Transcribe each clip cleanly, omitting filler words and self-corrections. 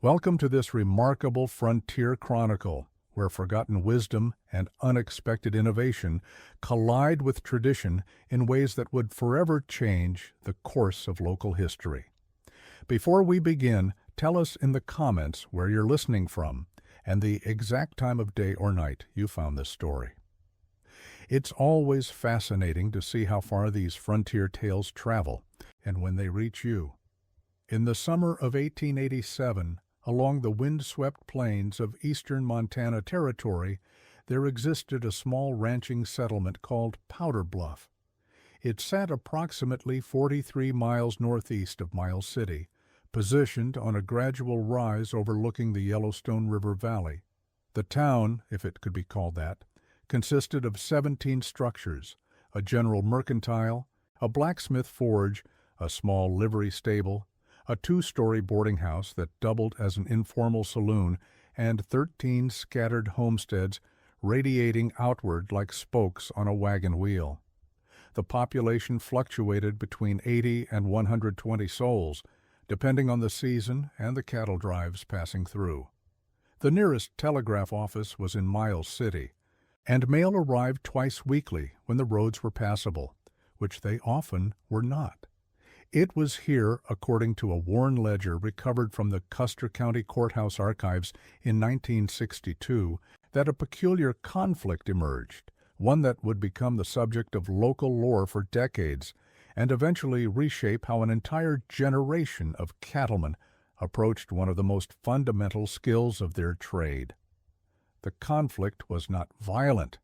Welcome to this remarkable frontier chronicle, where forgotten wisdom and unexpected innovation collide with tradition in ways that would forever change the course of local history. Before we begin, tell us in the comments where you're listening from and the exact time of day or night you found this story. It's always fascinating to see how far these frontier tales travel and when they reach you. In the summer of 1887, along the wind-swept plains of eastern Montana Territory, there existed a small ranching settlement called Powder Bluff. It sat approximately 43 miles northeast of Miles City, positioned on a gradual rise overlooking the Yellowstone River Valley. The town, if it could be called that, consisted of 17 structures, a general mercantile, a blacksmith forge, a small livery stable, a two-story boarding house that doubled as an informal saloon, and 13 scattered homesteads radiating outward like spokes on a wagon wheel. The population fluctuated between 80 and 120 souls, depending on the season and the cattle drives passing through. The nearest telegraph office was in Miles City, and mail arrived twice weekly when the roads were passable, which they often were not. It was here, according to a worn ledger recovered from the Custer County Courthouse archives in 1962, that a peculiar conflict emerged, one that would become the subject of local lore for decades and eventually reshape how an entire generation of cattlemen approached one of the most fundamental skills of their trade. The conflict was not violent.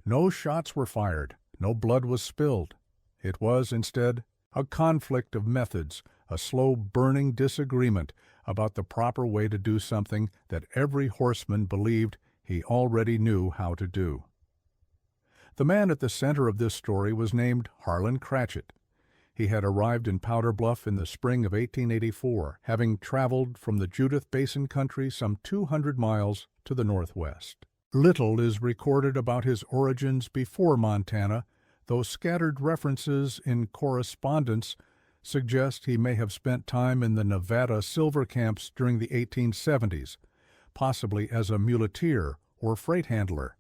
No shots were fired. No blood was spilled. It was, instead, a conflict of methods, a slow-burning disagreement about the proper way to do something that every horseman believed he already knew how to do. The man at the center of this story was named Harlan Cratchit. He had arrived in Powder Bluff in the spring of 1884, having traveled from the Judith Basin country some 200 miles to the northwest. Little is recorded about his origins before Montana, though scattered references in correspondence suggest he may have spent time in the Nevada silver camps during the 1870s, possibly as a muleteer or freight handler.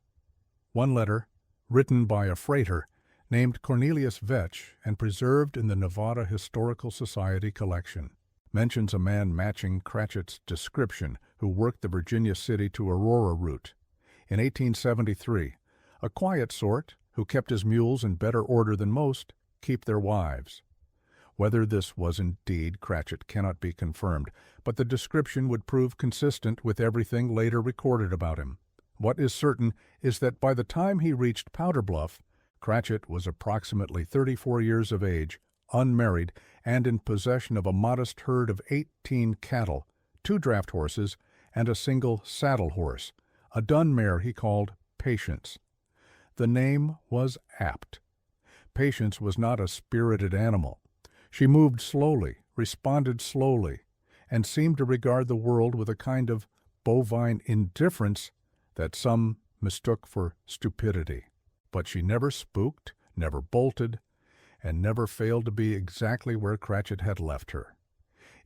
One letter, written by a freighter, named Cornelius Vetch and preserved in the Nevada Historical Society collection, mentions a man matching Cratchit's description who worked the Virginia City to Aurora route. In 1873, a quiet sort, who kept his mules in better order than most, keep their wives. Whether this was indeed Cratchit cannot be confirmed, but the description would prove consistent with everything later recorded about him. What is certain is that by the time he reached Powder Bluff, Cratchit was approximately 34 years of age, unmarried, and in possession of a modest herd of 18 cattle, 2 draft horses, and a single saddle horse, a dun mare he called Patience. The name was apt. Patience was not a spirited animal. She moved slowly, responded slowly, and seemed to regard the world with a kind of bovine indifference that some mistook for stupidity. But she never spooked, never bolted, and never failed to be exactly where Cratchit had left her.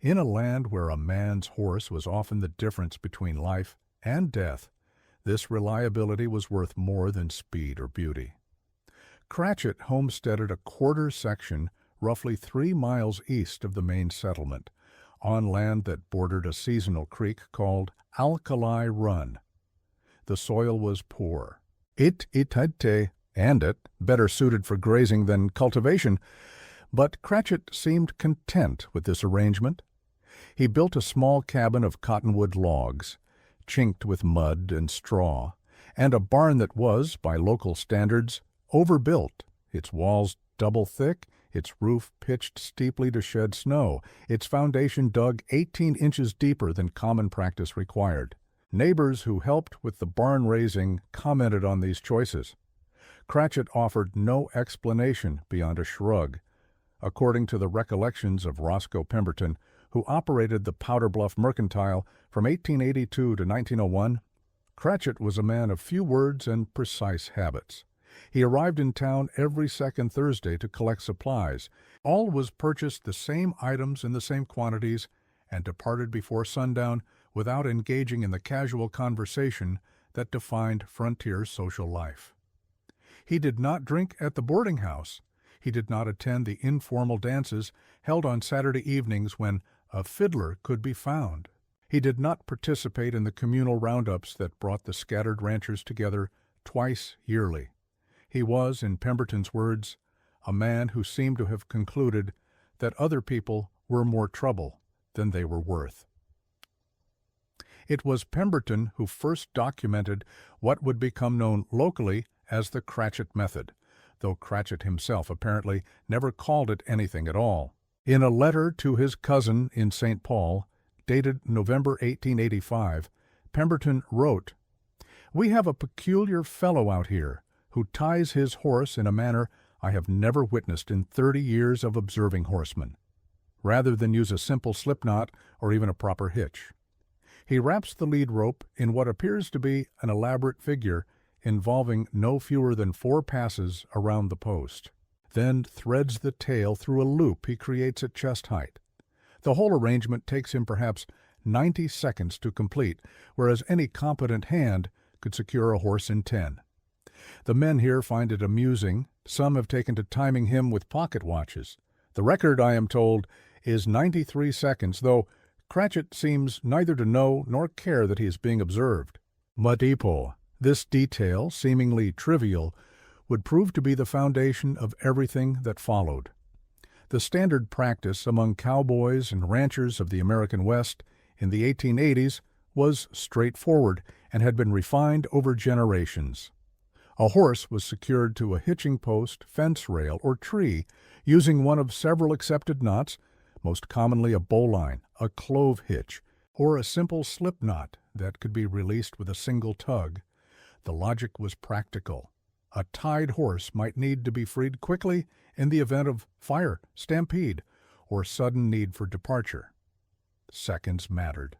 In a land where a man's horse was often the difference between life and death, this reliability was worth more than speed or beauty. Cratchit homesteaded a quarter section roughly 3 miles east of the main settlement, on land that bordered a seasonal creek called Alkali Run. The soil was poor. Better suited for grazing than cultivation, but Cratchit seemed content with this arrangement. He built a small cabin of cottonwood logs, chinked with mud and straw, and a barn that was, by local standards, overbuilt, its walls double thick, its roof pitched steeply to shed snow, its foundation dug 18 inches deeper than common practice required. Neighbors who helped with the barn raising commented on these choices. Cratchit offered no explanation beyond a shrug. According to the recollections of Roscoe Pemberton, who operated the Powder Bluff Mercantile from 1882 to 1901, Cratchit was a man of few words and precise habits. He arrived in town every second Thursday to collect supplies. All was purchased the same items in the same quantities and departed before sundown without engaging in the casual conversation that defined frontier social life. He did not drink at the boarding house. He did not attend the informal dances held on Saturday evenings when a fiddler could be found. He did not participate in the communal roundups that brought the scattered ranchers together twice yearly. He was, in Pemberton's words, a man who seemed to have concluded that other people were more trouble than they were worth. It was Pemberton who first documented what would become known locally as the Cratchit method, though Cratchit himself apparently never called it anything at all. In a letter to his cousin in St. Paul, dated November 1885, Pemberton wrote, "We have a peculiar fellow out here who ties his horse in a manner I have never witnessed in 30 years of observing horsemen, rather than use a simple slip knot or even a proper hitch. He wraps the lead rope in what appears to be an elaborate figure involving no fewer than 4 passes around the post, then threads the tail through a loop he creates at chest height. The whole arrangement takes him perhaps 90 seconds to complete, whereas any competent hand could secure a horse in 10. The men here find it amusing. Some have taken to timing him with pocket watches. The record, I am told, is 93 seconds, though Cratchit seems neither to know nor care that he is being observed." Madipo. This detail, seemingly trivial, would prove to be the foundation of everything that followed. The standard practice among cowboys and ranchers of the American West in the 1880s was straightforward and had been refined over generations. A horse was secured to a hitching post, fence rail, or tree using one of several accepted knots, most commonly a bowline, a clove hitch, or a simple slip knot that could be released with a single tug. The logic was practical. A tied horse might need to be freed quickly in the event of fire, stampede, or sudden need for departure. Seconds mattered.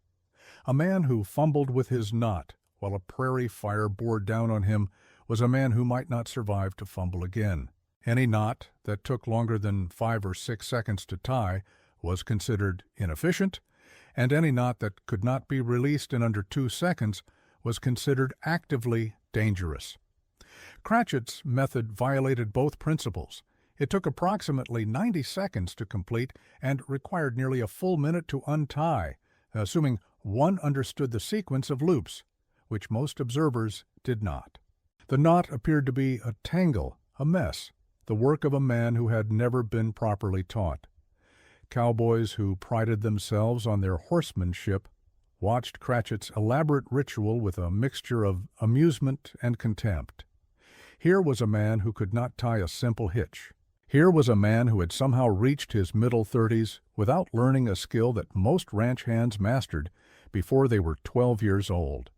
A man who fumbled with his knot while a prairie fire bore down on him was a man who might not survive to fumble again. Any knot that took longer than 5 or 6 seconds to tie was considered inefficient, and any knot that could not be released in under 2 seconds was considered actively dangerous. Cratchit's method violated both principles. It took approximately 90 seconds to complete and required nearly a full minute to untie, assuming one understood the sequence of loops, which most observers did not. The knot appeared to be a tangle, a mess, the work of a man who had never been properly taught. Cowboys who prided themselves on their horsemanship watched Cratchit's elaborate ritual with a mixture of amusement and contempt. Here was a man who could not tie a simple hitch. Here was a man who had somehow reached his middle 30s without learning a skill that most ranch hands mastered before they were 12 years old.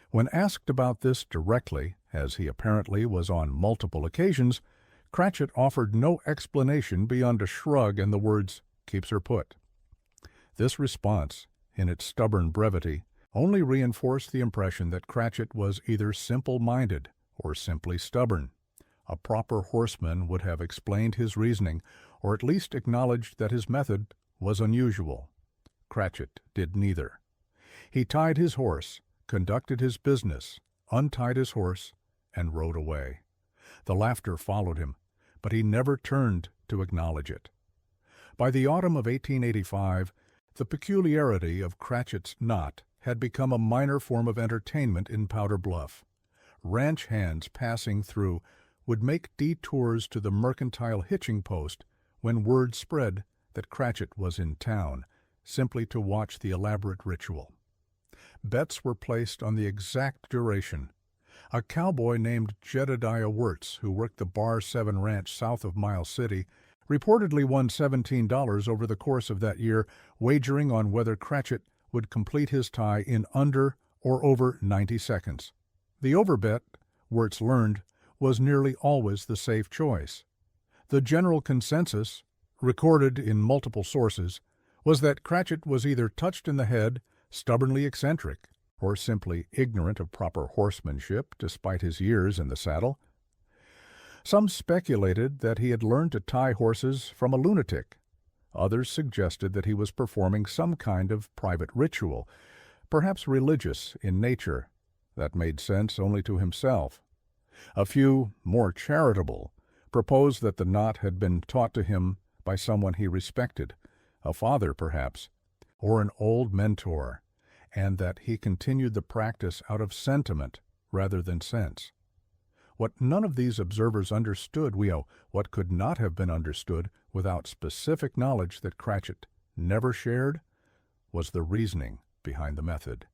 When asked about this directly, as he apparently was on multiple occasions, Cratchit offered no explanation beyond a shrug and the words, "Keeps her put." This response, in its stubborn brevity, only reinforced the impression that Cratchit was either simple-minded or simply stubborn. A proper horseman would have explained his reasoning, or at least acknowledged that his method was unusual. Cratchit did neither. He tied his horse, conducted his business, untied his horse, and rode away. The laughter followed him, but he never turned to acknowledge it. By the autumn of 1885, the peculiarity of Cratchit's knot had become a minor form of entertainment in Powder Bluff. Ranch hands passing through would make detours to the mercantile hitching post when word spread that Cratchit was in town, simply to watch the elaborate ritual. Bets were placed on the exact duration. A cowboy named Jedediah Wirtz, who worked the Bar 7 ranch south of Miles City, reportedly won $17 over the course of that year, wagering on whether Cratchit would complete his tie in under or over 90 seconds. The overbet, Wirtz learned, was nearly always the safe choice. The general consensus, recorded in multiple sources, was that Cratchit was either touched in the head, stubbornly eccentric, or simply ignorant of proper horsemanship despite his years in the saddle. Some speculated that he had learned to tie horses from a lunatic. Others suggested that he was performing some kind of private ritual, perhaps religious in nature, that made sense only to himself. A few, more charitable, proposed that the knot had been taught to him by someone he respected, a father perhaps, or an old mentor, and that he continued the practice out of sentiment rather than sense. What none of these observers understood, what could not have been understood without specific knowledge that Cratchit never shared, was the reasoning behind the method,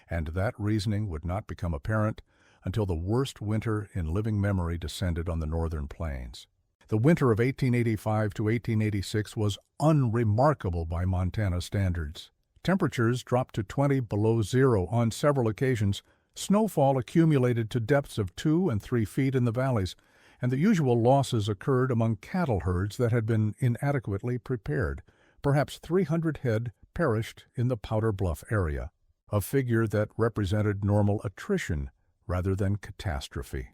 and that reasoning would not become apparent until the worst winter in living memory descended on the northern plains. The winter of 1885 to 1886 was unremarkable by Montana standards. Temperatures dropped to 20 below zero on several occasions. Snowfall accumulated to depths of 2 and 3 feet in the valleys, and the usual losses occurred among cattle herds that had been inadequately prepared. Perhaps 300 head perished in the Powder Bluff area, a figure that represented normal attrition rather than catastrophe.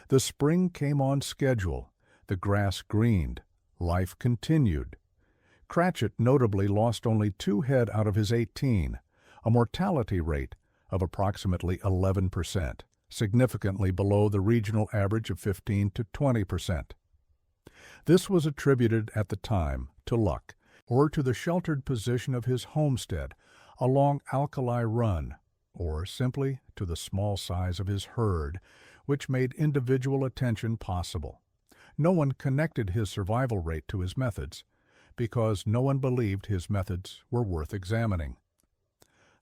The spring came on schedule. The grass greened. Life continued. Cratchit notably lost only 2 head out of his 18, a mortality rate of approximately 11%, significantly below the regional average of 15 to 20%. This was attributed at the time to luck, or to the sheltered position of his homestead along Alkali Run, or simply to the small size of his herd, which made individual attention possible. No one connected his survival rate to his methods, because no one believed his methods were worth examining.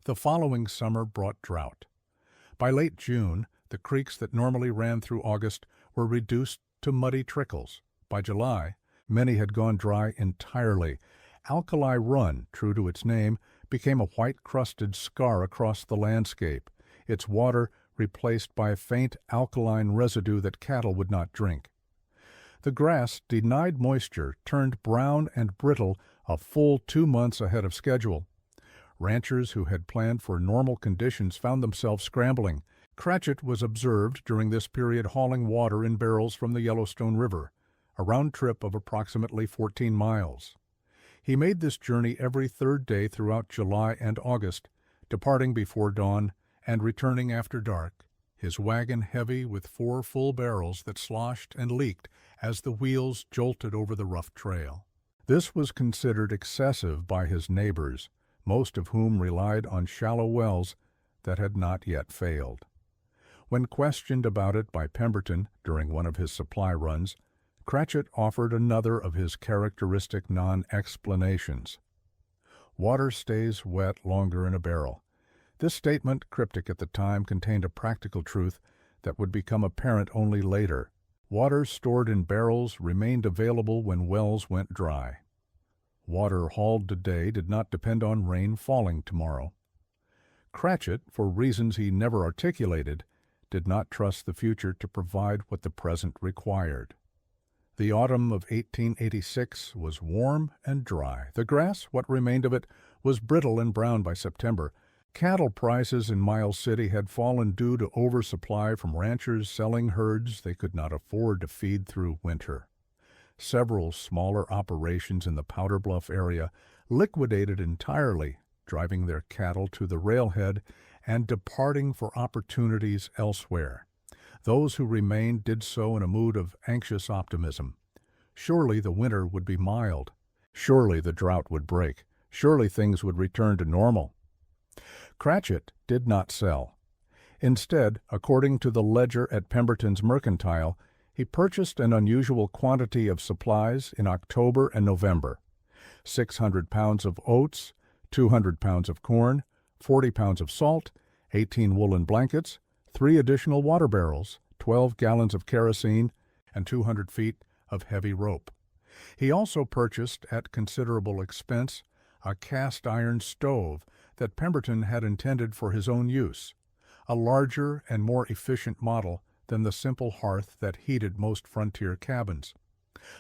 The following summer brought drought. By late June, the creeks that normally ran through August were reduced to muddy trickles. By July, many had gone dry entirely. Alkali Run, true to its name, became a white-crusted scar across the landscape, its water replaced by a faint alkaline residue that cattle would not drink. The grass, denied moisture, turned brown and brittle a full 2 months ahead of schedule. Ranchers who had planned for normal conditions found themselves scrambling. Cratchit was observed during this period hauling water in barrels from the Yellowstone River, a round trip of approximately 14 miles. He made this journey every third day throughout July and August, departing before dawn and returning after dark, his wagon heavy with 4 full barrels that sloshed and leaked as the wheels jolted over the rough trail. This was considered excessive by his neighbors, most of whom relied on shallow wells that had not yet failed. When questioned about it by Pemberton during one of his supply runs, Cratchit offered another of his characteristic non-explanations. Water stays wet longer in a barrel. This statement, cryptic at the time, contained a practical truth that would become apparent only later. Water stored in barrels remained available when wells went dry. Water hauled today did not depend on rain falling tomorrow. Cratchit, for reasons he never articulated, did not trust the future to provide what the present required. The autumn of 1886 was warm and dry. The grass, what remained of it, was brittle and brown by September. Cattle prices in Miles City had fallen due to oversupply from ranchers selling herds they could not afford to feed through winter. Several smaller operations in the Powder Bluff area liquidated entirely, driving their cattle to the railhead and departing for opportunities elsewhere. Those who remained did so in a mood of anxious optimism. Surely the winter would be mild. Surely the drought would break. Surely things would return to normal. Cratchit did not sell. Instead, according to the ledger at Pemberton's Mercantile, he purchased an unusual quantity of supplies in October and November: 600 pounds of oats, 200 pounds of corn, 40 pounds of salt, 18 woolen blankets, 3 additional water barrels, 12 gallons of kerosene, and 200 feet of heavy rope. He also purchased, at considerable expense, a cast-iron stove that Pemberton had intended for his own use, a larger and more efficient model than the simple hearth that heated most frontier cabins.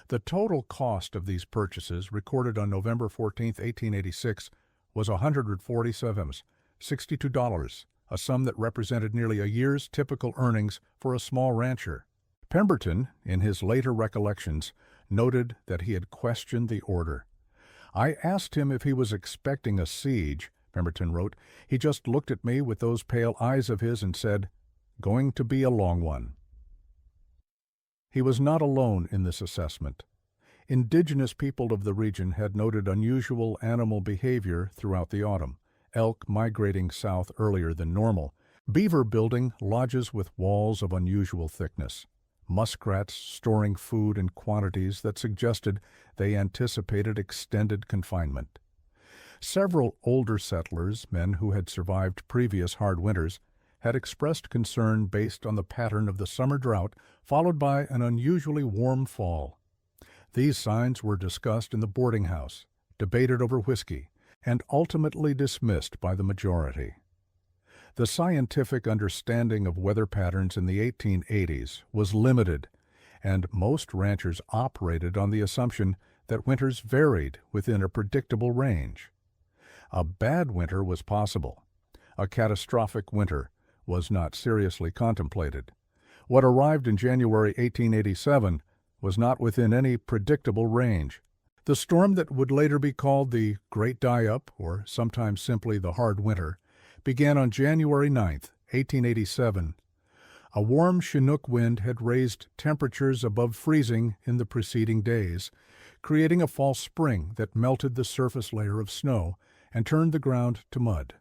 The total cost of these purchases, recorded on November 14, 1886, was $147, a sum that represented nearly a year's typical earnings for a small rancher. Pemberton, in his later recollections, noted that he had questioned the order. I asked him if he was expecting a siege, Pemberton wrote. He just looked at me with those pale eyes of his and said, "Going to be a long one." He was not alone in this assessment. Indigenous people of the region had noted unusual animal behavior throughout the autumn, elk migrating south earlier than normal, beaver building lodges with walls of unusual thickness, muskrats storing food in quantities that suggested they anticipated extended confinement. Several older settlers, men who had survived previous hard winters, had expressed concern based on the pattern of the summer drought followed by an unusually warm fall. These signs were discussed in the boarding house, debated over whiskey, and ultimately dismissed by the majority. The scientific understanding of weather patterns in the 1880s was limited, and most ranchers operated on the assumption that winters varied within a predictable range. A bad winter was possible. A catastrophic winter was not seriously contemplated. What arrived in January 1887 was not within any predictable range. The storm that would later be called the Great Die-Up, or sometimes simply the Hard Winter, began on January 9, 1887. A warm Chinook wind had raised temperatures above freezing in the preceding days, creating a false spring that melted the surface layer of snow and turned the ground to mud.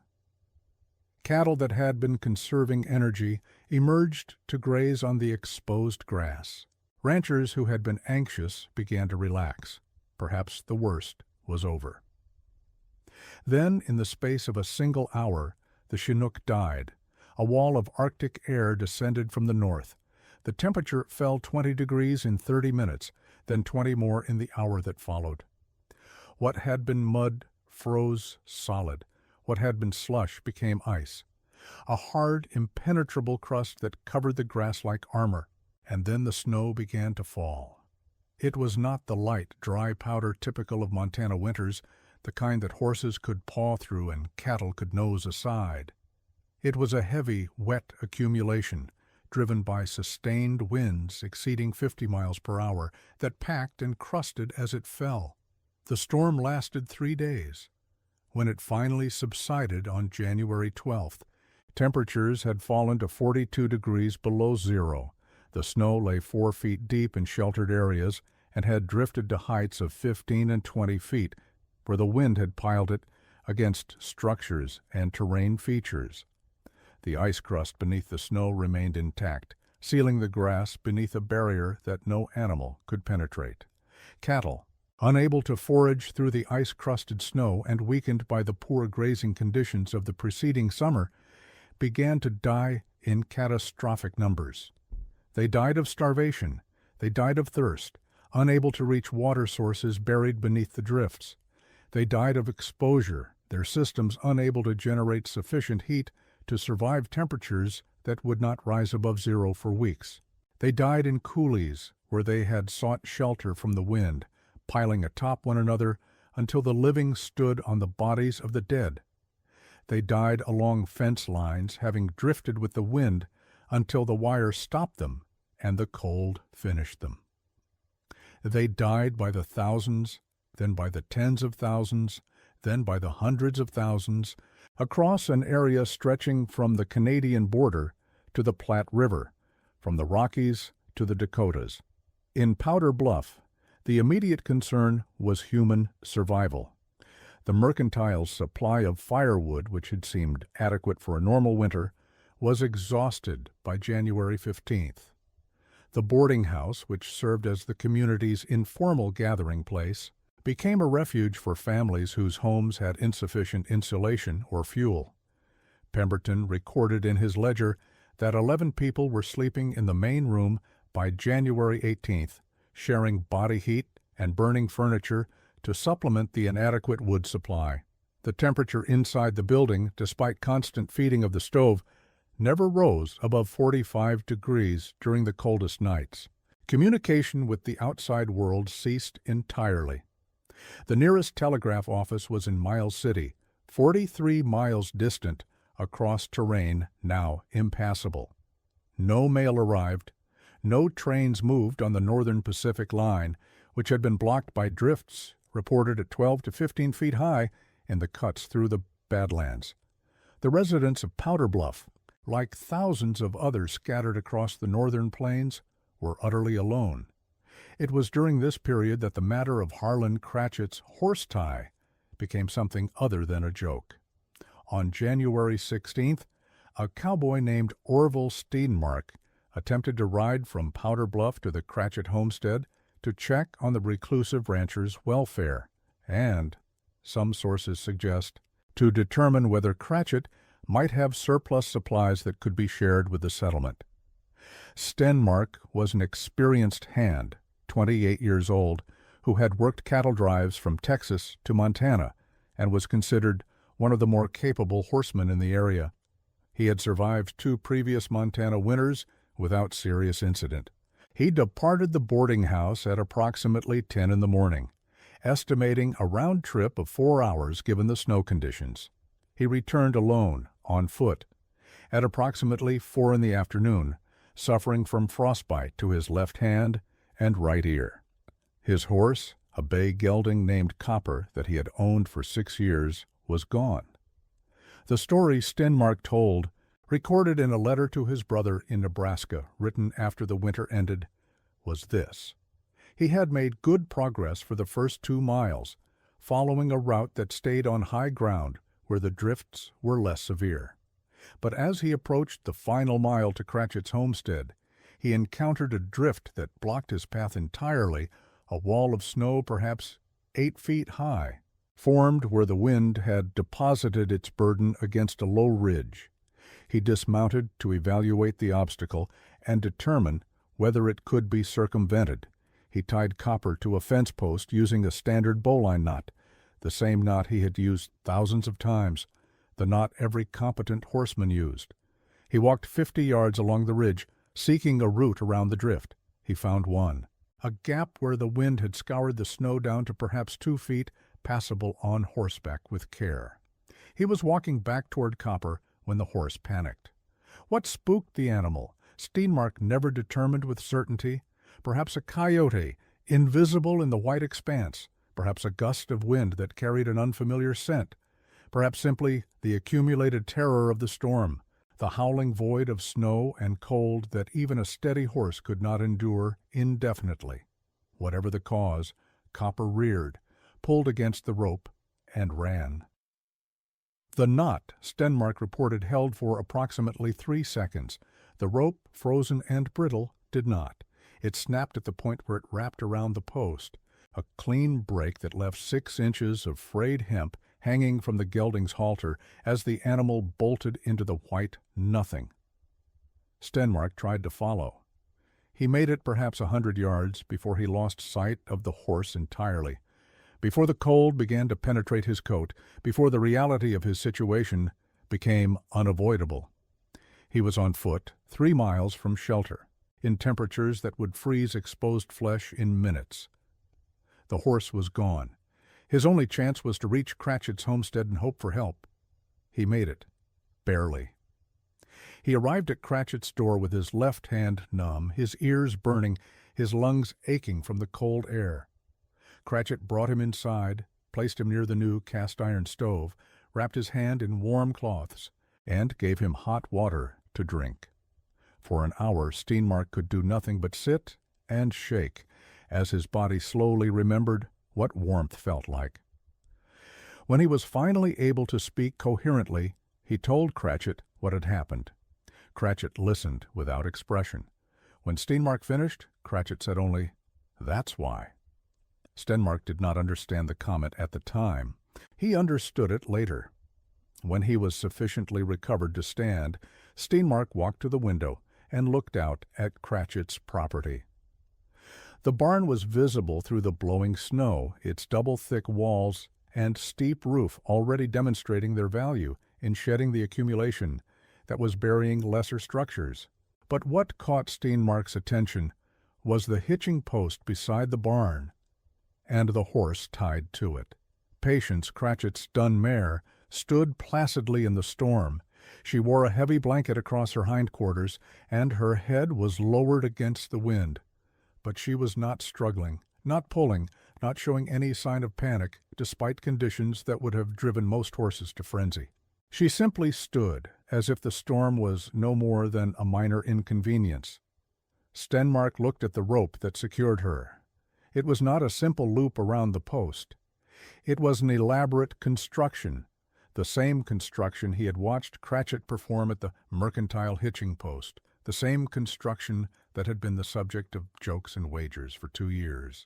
Cattle that had been conserving energy emerged to graze on the exposed grass. Ranchers who had been anxious began to relax. Perhaps the worst was over. Then, in the space of a single hour, the Chinook died. A wall of Arctic air descended from the north. The temperature fell 20 degrees in 30 minutes, then 20 more in the hour that followed. What had been mud froze solid. What had been slush became ice. A hard, impenetrable crust that covered the grass like armor, and then the snow began to fall. It was not the light, dry powder typical of Montana winters, the kind that horses could paw through and cattle could nose aside. It was a heavy, wet accumulation, driven by sustained winds exceeding 50 miles per hour, that packed and crusted as it fell. The storm lasted 3 days. When it finally subsided on January 12th, temperatures had fallen to 42 degrees below zero. The snow lay 4 feet deep in sheltered areas and had drifted to heights of 15 and 20 feet, where the wind had piled it against structures and terrain features. The ice crust beneath the snow remained intact, sealing the grass beneath a barrier that no animal could penetrate. Cattle, unable to forage through the ice-crusted snow and weakened by the poor grazing conditions of the preceding summer, began to die in catastrophic numbers. They died of starvation. They died of thirst, unable to reach water sources buried beneath the drifts. They died of exposure, their systems unable to generate sufficient heat to survive temperatures that would not rise above zero for weeks. They died in coulees where they had sought shelter from the wind, piling atop one another until the living stood on the bodies of the dead. They died along fence lines, having drifted with the wind until the wire stopped them and the cold finished them. They died by the thousands, then by the tens of thousands, then by the hundreds of thousands, across an area stretching from the Canadian border to the Platte River, from the Rockies to the Dakotas. In Powder Bluff, the immediate concern was human survival. The mercantile's supply of firewood, which had seemed adequate for a normal winter, was exhausted by January 15th. The boarding house, which served as the community's informal gathering place, became a refuge for families whose homes had insufficient insulation or fuel. Pemberton recorded in his ledger that 11 people were sleeping in the main room by January 18th, sharing body heat and burning furniture to supplement the inadequate wood supply. The temperature inside the building, despite constant feeding of the stove, never rose above 45 degrees during the coldest nights. Communication with the outside world ceased entirely. The nearest telegraph office was in Miles City, 43 miles distant, across terrain now impassable. No mail arrived. No trains moved on the Northern Pacific Line, which had been blocked by drifts reported at 12 to 15 feet high in the cuts through the Badlands. The residents of Powder Bluff, like thousands of others scattered across the northern plains, were utterly alone. It was during this period that the matter of Harlan Cratchit's horse tie became something other than a joke. On January 16th, a cowboy named Orville Steenmark attempted to ride from Powder Bluff to the Cratchit homestead to check on the reclusive rancher's welfare and, some sources suggest, to determine whether Cratchit might have surplus supplies that could be shared with the settlement. Stenmark was an experienced hand, 28 years old, who had worked cattle drives from Texas to Montana and was considered one of the more capable horsemen in the area. He had survived 2 previous Montana winters without serious incident. He departed the boarding house at approximately 10 in the morning, estimating a round trip of 4 hours given the snow conditions. He returned alone, on foot, at approximately 4 in the afternoon, suffering from frostbite to his left hand and right ear. His horse, a bay gelding named Copper that he had owned for 6 years, was gone. The story Stenmark told, recorded in a letter to his brother in Nebraska written after the winter ended, was this. He had made good progress for the first 2 miles, following a route that stayed on high ground where the drifts were less severe. But as he approached the final mile to Cratchit's homestead, he encountered a drift that blocked his path entirely, a wall of snow perhaps 8 feet high, formed where the wind had deposited its burden against a low ridge. He dismounted to evaluate the obstacle and determine whether it could be circumvented. He tied Copper to a fence post using a standard bowline knot, the same knot he had used thousands of times, the knot every competent horseman used. He walked 50 yards along the ridge, seeking a route around the drift. He found one, a gap where the wind had scoured the snow down to perhaps 2 feet, passable on horseback with care. He was walking back toward Copper when the horse panicked. What spooked the animal, Steenmark never determined with certainty. Perhaps a coyote, invisible in the white expanse, perhaps a gust of wind that carried an unfamiliar scent, perhaps simply the accumulated terror of the storm, the howling void of snow and cold that even a steady horse could not endure indefinitely. Whatever the cause, Copper reared, pulled against the rope, and ran. The knot, Stenmark reported, held for approximately 3 seconds. The rope, frozen and brittle, did not. It snapped at the point where it wrapped around the post, a clean break that left 6 inches of frayed hemp hanging from the gelding's halter as the animal bolted into the white nothing. Stenmark tried to follow. He made it perhaps 100 yards before he lost sight of the horse entirely, before the cold began to penetrate his coat, before the reality of his situation became unavoidable. He was on foot, 3 miles from shelter, in temperatures that would freeze exposed flesh in minutes. The horse was gone. His only chance was to reach Cratchit's homestead and hope for help. He made it. Barely. He arrived at Cratchit's door with his left hand numb, his ears burning, his lungs aching from the cold air. Cratchit brought him inside, placed him near the new cast-iron stove, wrapped his hand in warm cloths, and gave him hot water to drink. For an hour Steenmark could do nothing but sit and shake as his body slowly remembered what warmth felt like. When he was finally able to speak coherently, he told Cratchit what had happened. Cratchit listened without expression. When Steenmark finished, Cratchit said only, "That's why." Stenmark did not understand the comment at the time. He understood it later. When he was sufficiently recovered to stand, Steenmark walked to the window and looked out at Cratchit's property. The barn was visible through the blowing snow, its double-thick walls and steep roof already demonstrating their value in shedding the accumulation that was burying lesser structures. But what caught Steenmark's attention was the hitching post beside the barn and the horse tied to it. Patience, Cratchit's dun mare, stood placidly in the storm. She wore a heavy blanket across her hindquarters, and her head was lowered against the wind. But she was not struggling, not pulling, not showing any sign of panic despite conditions that would have driven most horses to frenzy. She simply stood, as if the storm was no more than a minor inconvenience. Stenmark looked at the rope that secured her. It was not a simple loop around the post. It was an elaborate construction, the same construction he had watched Cratchit perform at the mercantile hitching post, the same construction that had been the subject of jokes and wagers for 2 years.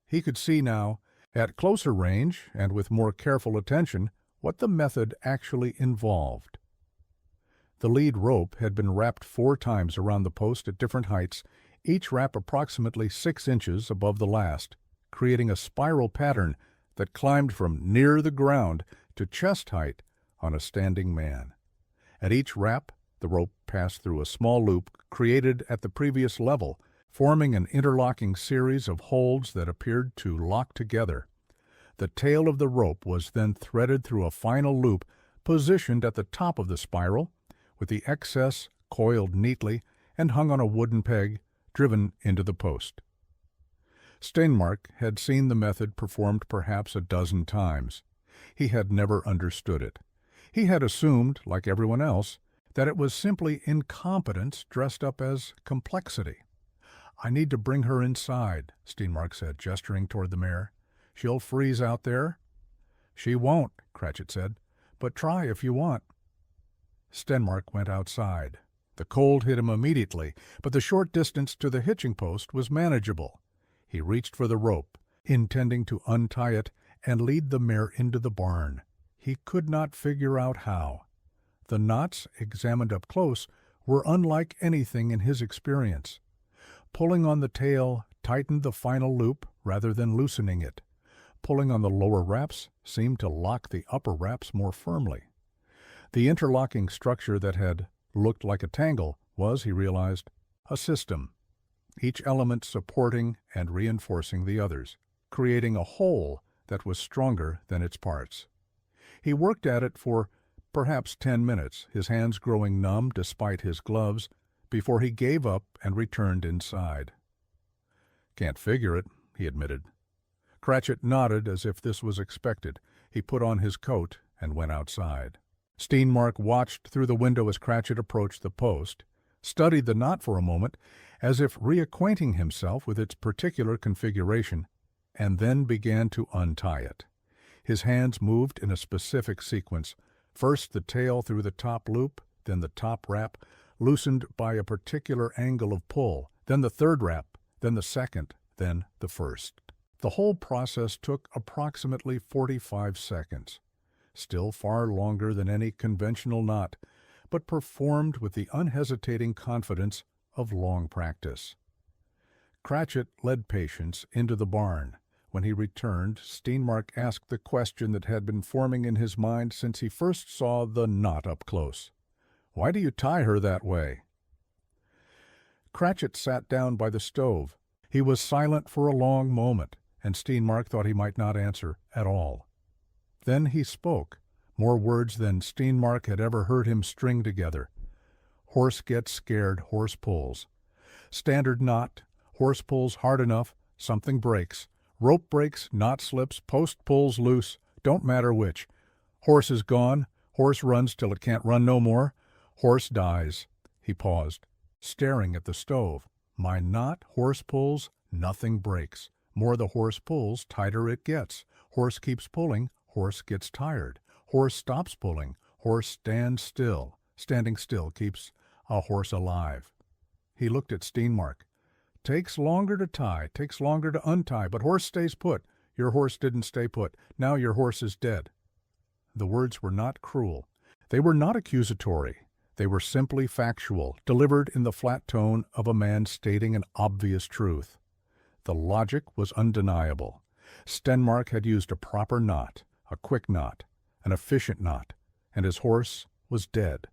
He could see now, at closer range and with more careful attention, what the method actually involved. The lead rope had been wrapped 4 times around the post at different heights, each wrap approximately 6 inches above the last, creating a spiral pattern that climbed from near the ground to chest height on a standing man. At each wrap, the rope passed through a small loop created at the previous level, forming an interlocking series of holds that appeared to lock together. The tail of the rope was then threaded through a final loop positioned at the top of the spiral, with the excess coiled neatly and hung on a wooden peg driven into the post. Stenmark had seen the method performed perhaps a dozen times. He had never understood it. He had assumed, like everyone else, that it was simply incompetence dressed up as complexity. "I need to bring her inside," Stenmark said, gesturing toward the mare. "She'll freeze out there." "She won't," Cratchit said, "but try if you want." Stenmark went outside. The cold hit him immediately, but the short distance to the hitching post was manageable. He reached for the rope, intending to untie it and lead the mare into the barn. He could not figure out how. The knots, examined up close, were unlike anything in his experience. Pulling on the tail tightened the final loop rather than loosening it. Pulling on the lower wraps seemed to lock the upper wraps more firmly. The interlocking structure that had looked like a tangle was, he realized, a system, each element supporting and reinforcing the others, creating a whole that was stronger than its parts. He worked at it for perhaps 10 minutes, his hands growing numb despite his gloves, before he gave up and returned inside. "Can't figure it," he admitted. Cratchit nodded as if this was expected. He put on his coat and went outside. Stenmark watched through the window as Cratchit approached the post, studied the knot for a moment, as if reacquainting himself with its particular configuration, and then began to untie it. His hands moved in a specific sequence, first the tail through the top loop, then the top wrap, loosened by a particular angle of pull, then the third wrap, then the second, then the first. The whole process took approximately 45 seconds, still far longer than any conventional knot, but performed with the unhesitating confidence of long practice. Cratchit led Patience into the barn. When he returned, Stenmark asked the question that had been forming in his mind since he first saw the knot up close. "Why do you tie her that way?" Cratchit sat down by the stove. He was silent for a long moment, and Stenmark thought he might not answer at all. Then he spoke, more words than Stenmark had ever heard him string together. "Horse gets scared, horse pulls. Standard knot, horse pulls hard enough, something breaks. Rope breaks, knot slips, post pulls loose, don't matter which. Horse is gone, horse runs till it can't run no more, horse dies." He paused, staring at the stove. "My knot, horse pulls, nothing breaks. More the horse pulls, tighter it gets. Horse keeps pulling, horse gets tired. Horse stops pulling, horse stands still. Standing still keeps a horse alive." He looked at Stenmark. "Takes longer to tie, takes longer to untie, but horse stays put. Your horse didn't stay put. Now your horse is dead." The words were not cruel. They were not accusatory. They were simply factual, delivered in the flat tone of a man stating an obvious truth. The logic was undeniable. Stenmark had used a proper knot, a quick knot, an efficient knot, and his horse was dead.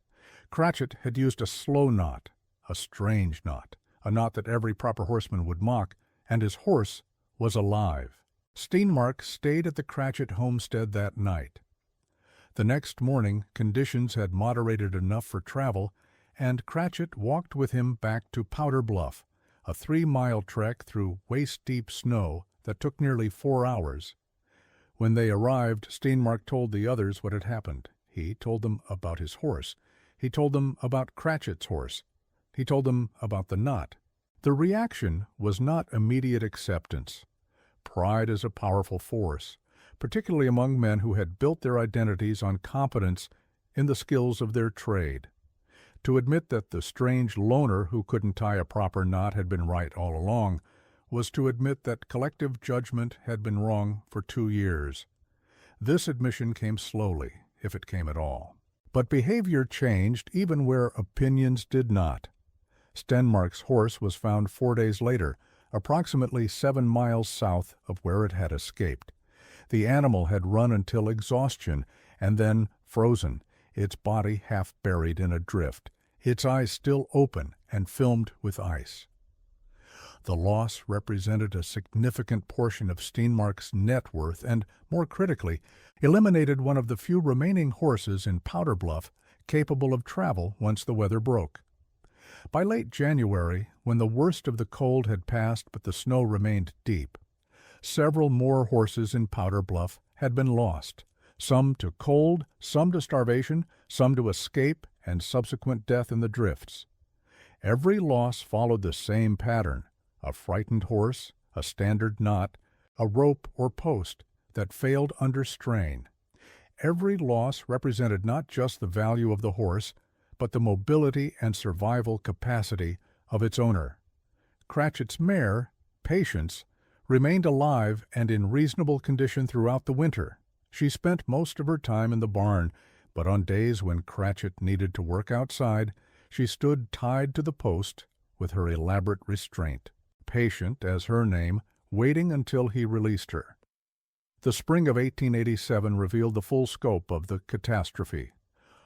Cratchit had used a slow knot, a strange knot, a knot that every proper horseman would mock, and his horse was alive. Stenmark stayed at the Cratchit homestead that night. The next morning conditions had moderated enough for travel, and Cratchit walked with him back to Powder Bluff, a 3-mile trek through waist-deep snow that took nearly 4 hours. When they arrived, Steenmark told the others what had happened. He told them about his horse. He told them about Cratchit's horse. He told them about the knot. The reaction was not immediate acceptance. Pride is a powerful force, particularly among men who had built their identities on competence in the skills of their trade. To admit that the strange loner who couldn't tie a proper knot had been right all along was to admit that collective judgment had been wrong for 2 years. This admission came slowly, if it came at all. But behavior changed even where opinions did not. Stenmark's horse was found 4 days later, approximately 7 miles south of where it had escaped. The animal had run until exhaustion and then frozen, its body half buried in a drift, its eyes still open and filmed with ice. The loss represented a significant portion of Steenmark's net worth and, more critically, eliminated one of the few remaining horses in Powder Bluff capable of travel once the weather broke. By late January, when the worst of the cold had passed but the snow remained deep, several more horses in Powder Bluff had been lost, some to cold, some to starvation, some to escape and subsequent death in the drifts. Every loss followed the same pattern: a frightened horse, a standard knot, a rope or post that failed under strain. Every loss represented not just the value of the horse, but the mobility and survival capacity of its owner. Cratchit's mare, Patience, remained alive and in reasonable condition throughout the winter. She spent most of her time in the barn, but on days when Cratchit needed to work outside, she stood tied to the post with her elaborate restraint. Patient, as her name, waiting until he released her. The spring of 1887 revealed the full scope of the catastrophe.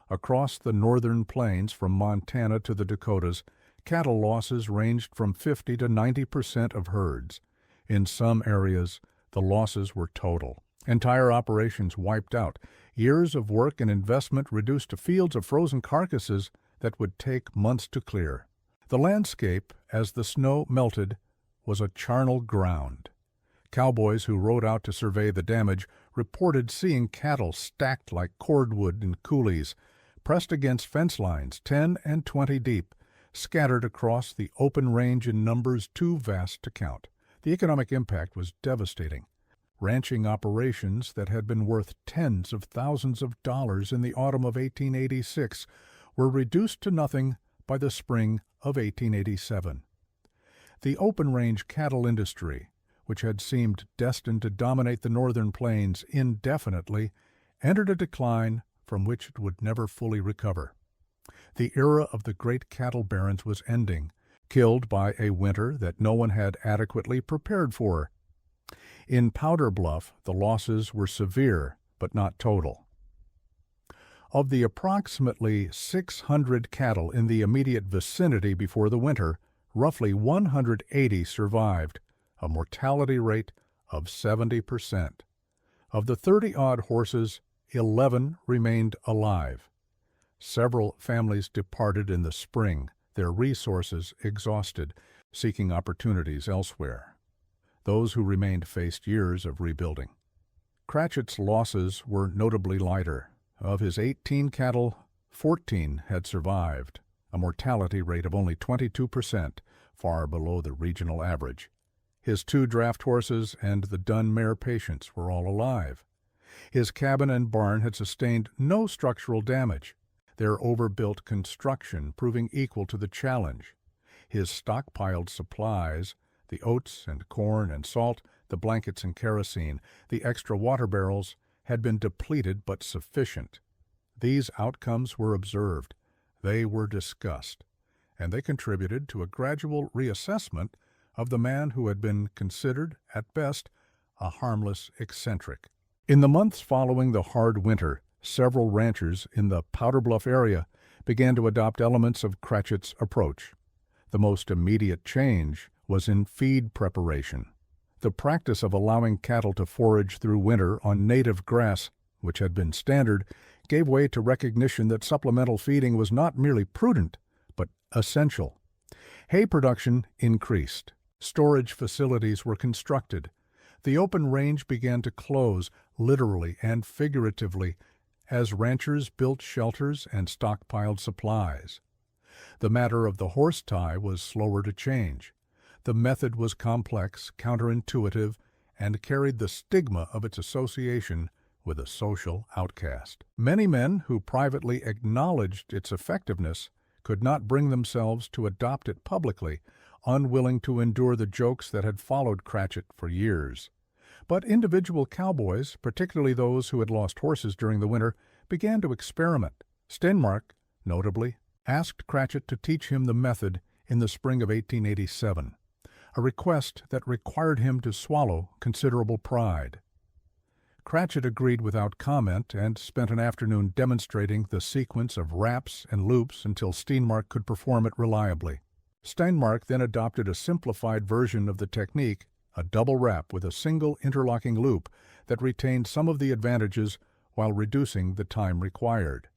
Across the northern plains from Montana to the Dakotas, cattle losses ranged from 50 to 90% of herds. In some areas, the losses were total. Entire operations wiped out, years of work and investment reduced to fields of frozen carcasses that would take months to clear. The landscape, as the snow melted, was a charnel ground. Cowboys who rode out to survey the damage reported seeing cattle stacked like cordwood in coulees, pressed against fence lines 10 and 20 deep, scattered across the open range in numbers too vast to count. The economic impact was devastating. Ranching operations that had been worth tens of thousands of dollars in the autumn of 1886 were reduced to nothing by the spring of 1887. The open-range cattle industry, which had seemed destined to dominate the northern plains indefinitely, entered a decline from which it would never fully recover. The era of the great cattle barons was ending, killed by a winter that no one had adequately prepared for. In Powder Bluff, the losses were severe, but not total. Of the approximately 600 cattle in the immediate vicinity before the winter, roughly 180 survived, a mortality rate of 70%. Of the 30-odd horses, 11 remained alive. Several families departed in the spring, their resources exhausted, seeking opportunities elsewhere. Those who remained faced years of rebuilding. Cratchit's losses were notably lighter. Of his 18 cattle, 14 had survived, a mortality rate of only 22%, far below the regional average. His 2 draft horses and the dun mare Patience were all alive. His cabin and barn had sustained no structural damage, their overbuilt construction proving equal to the challenge. His stockpiled supplies, the oats and corn and salt, the blankets and kerosene, the extra water barrels, had been depleted but sufficient. These outcomes were observed, they were discussed, and they contributed to a gradual reassessment of the man who had been considered, at best, a harmless eccentric. In the months following the hard winter, several ranchers in the Powder Bluff area began to adopt elements of Cratchit's approach. The most immediate change was in feed preparation. The practice of allowing cattle to forage through winter on native grass, which had been standard, gave way to recognition that supplemental feeding was not merely prudent, but essential. Hay production increased. Storage facilities were constructed. The open range began to close, literally and figuratively, as ranchers built shelters and stockpiled supplies. The matter of the horse tie was slower to change. The method was complex, counterintuitive, and carried the stigma of its association with a social outcast. Many men who privately acknowledged its effectiveness could not bring themselves to adopt it publicly, unwilling to endure the jokes that had followed Cratchit for years. But individual cowboys, particularly those who had lost horses during the winter, began to experiment. Steinmark, notably, asked Cratchit to teach him the method in the spring of 1887, a request that required him to swallow considerable pride. Cratchit agreed without comment and spent an afternoon demonstrating the sequence of raps and loops until Steinmark could perform it reliably. Steinmark then adopted a simplified version of the technique, a double rap with a single interlocking loop that retained some of the advantages while reducing the time required.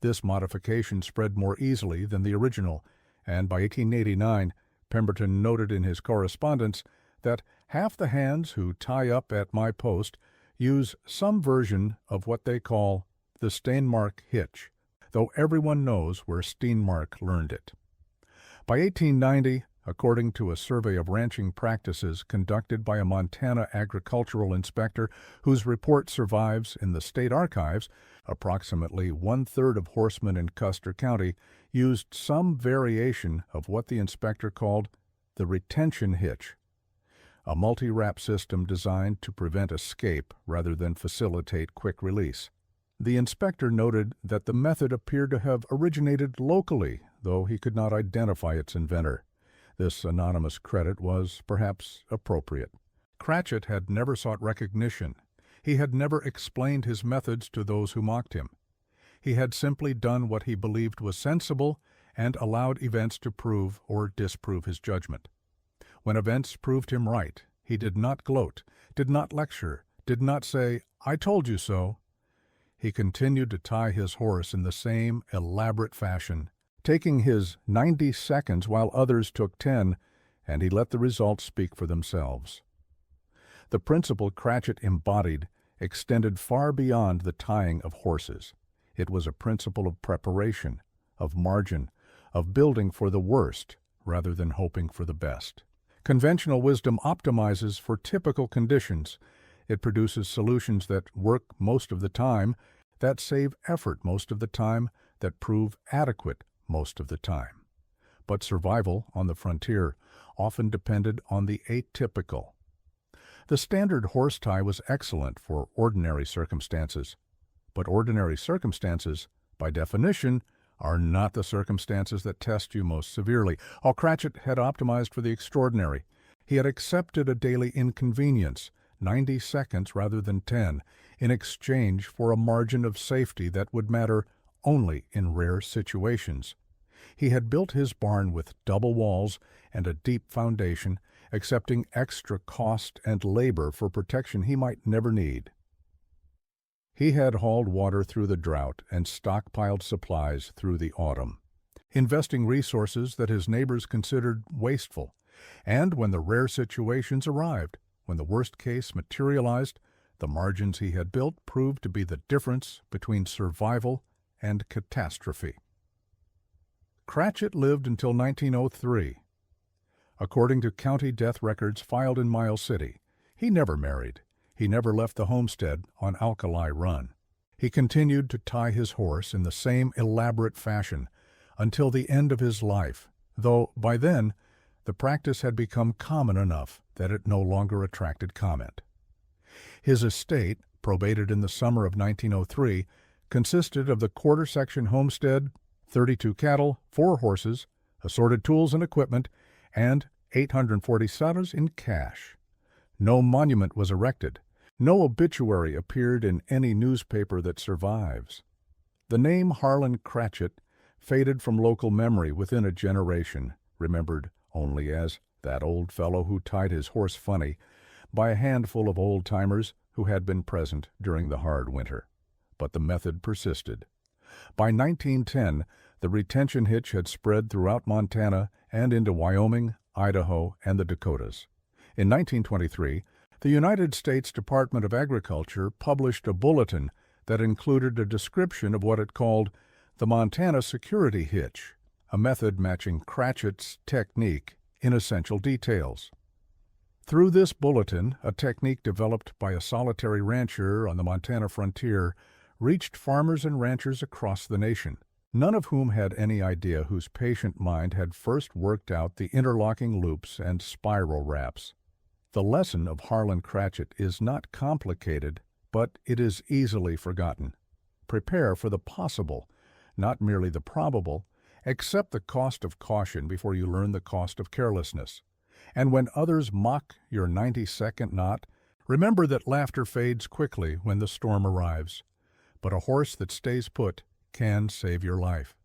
This modification spread more easily than the original, and by 1889, Pemberton noted in his correspondence that half the hands who tie up at my post use some version of what they call the Steinmark hitch, though everyone knows where Steinmark learned it. By 1890, according to a survey of ranching practices conducted by a Montana agricultural inspector whose report survives in the state archives, approximately one-third of horsemen in Custer County used some variation of what the inspector called the retention hitch, a multi-wrap system designed to prevent escape rather than facilitate quick release. The inspector noted that the method appeared to have originated locally, though he could not identify its inventor. This anonymous credit was perhaps appropriate. Cratchit had never sought recognition. He had never explained his methods to those who mocked him. He had simply done what he believed was sensible and allowed events to prove or disprove his judgment. When events proved him right, he did not gloat, did not lecture, did not say, "I told you so." He continued to tie his horse in the same elaborate fashion, taking his 90 seconds while others took 10, and he let the results speak for themselves. The principle Cratchit embodied extended far beyond the tying of horses. It was a principle of preparation, of margin, of building for the worst rather than hoping for the best. Conventional wisdom optimizes for typical conditions. It produces solutions that work most of the time, that save effort most of the time, that prove adequate most of the time. But survival on the frontier often depended on the atypical. The standard horse tie was excellent for ordinary circumstances, but ordinary circumstances, by definition, are not the circumstances that test you most severely. While Cratchit had optimized for the extraordinary, he had accepted a daily inconvenience, 90 seconds rather than 10, in exchange for a margin of safety that would matter only in rare situations. He had built his barn with double walls and a deep foundation, accepting extra cost and labor for protection he might never need. He had hauled water through the drought and stockpiled supplies through the autumn, investing resources that his neighbors considered wasteful. And when the rare situations arrived, when the worst case materialized, the margins he had built proved to be the difference between survival and catastrophe. Cratchit lived until 1903. According to county death records filed in Miles City, he never married. He never left the homestead on Alkali Run. He continued to tie his horse in the same elaborate fashion until the end of his life, though by then the practice had become common enough that it no longer attracted comment. His estate, probated in the summer of 1903, consisted of the quarter-section homestead, 32 cattle, 4 horses, assorted tools and equipment, and 840 saddles in cash. No monument was erected. No obituary appeared in any newspaper that survives. The name Harlan Cratchit faded from local memory within a generation, remembered only as that old fellow who tied his horse funny by a handful of old-timers who had been present during the hard winter. But the method persisted. By 1910, the retention hitch had spread throughout Montana and into Wyoming, Idaho, and the Dakotas. In 1923, The United States Department of Agriculture published a bulletin that included a description of what it called the Montana security hitch, a method matching Cratchit's technique in essential details. Through this bulletin, a technique developed by a solitary rancher on the Montana frontier reached farmers and ranchers across the nation, none of whom had any idea whose patient mind had first worked out the interlocking loops and spiral wraps. The lesson of Harlan Cratchit is not complicated, but it is easily forgotten. Prepare for the possible, not merely the probable. Accept the cost of caution before you learn the cost of carelessness. And when others mock your 90-second knot, remember that laughter fades quickly when the storm arrives. But a horse that stays put can save your life.